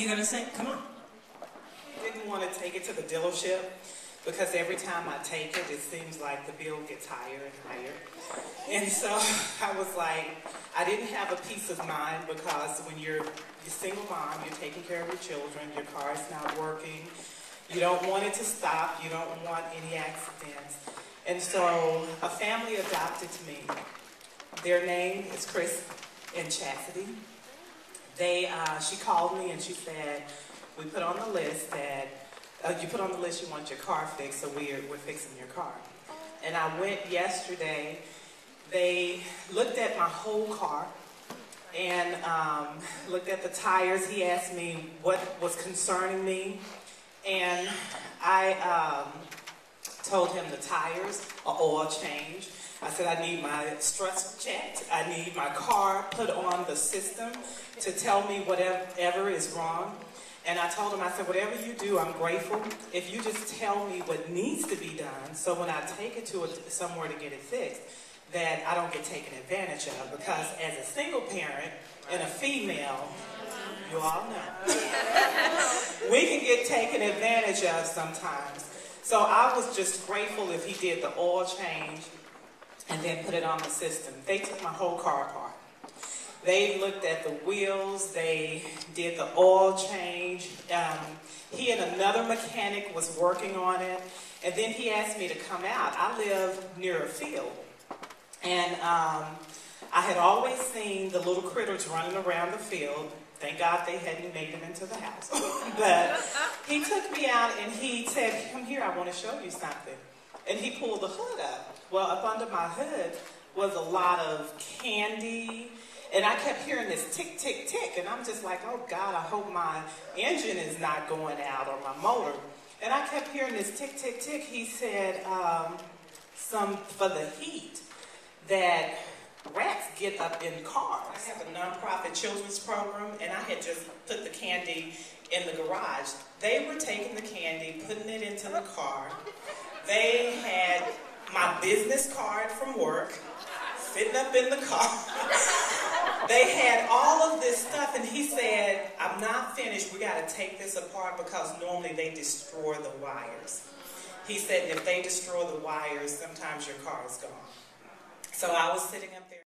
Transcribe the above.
You gonna sing? Come on. I didn't want to take it to the dealership because every time I take it, it seems like the bill gets higher and higher. And so I was like, I didn't have a peace of mind because when you're a single mom, you're taking care of your children, your car is not working, you don't want it to stop, you don't want any accidents. And so a family adopted me. Their name is Chris and Chastity. She called me and she said, we put on the list that, you put on the list you want your car fixed, so we're fixing your car. And I went yesterday. They looked at my whole car and looked at the tires. He asked me what was concerning me. And I told him the tires, an oil change. I said I need my struts checked. I need my car put on the system to tell me whatever is wrong. And I told him, I said, whatever you do, I'm grateful. If you just tell me what needs to be done, so when I take it to somewhere to get it fixed, that I don't get taken advantage of. Because as a single parent and a female, you all know, we can get taken advantage of sometimes. So I was just grateful if he did the oil change and then put it on the system. They took my whole car apart. They looked at the wheels, they did the oil change. He and another mechanic was working on it, and then he asked me to come out. I live near a field, and I had always seen the little critters running around the field. Thank God they hadn't made it into the house. But he took me out and he said, come here, I want to show you something. And he pulled the hood up. Well, up under my hood was a lot of candy. And I kept hearing this tick, tick, tick. And I'm just like, oh God, I hope my engine is not going out or my motor. And I kept hearing this tick, tick, tick. He said, some for the heat, that rats get up in cars. I have a nonprofit children's program, and I had just put the candy in the garage. They were taking the candy, putting it into the car. They had my business card from work sitting up in the car. They had all of this stuff, and he said, I'm not finished. We got to take this apart because normally they destroy the wires. He said, if they destroy the wires, sometimes your car is gone. So I was sitting up there.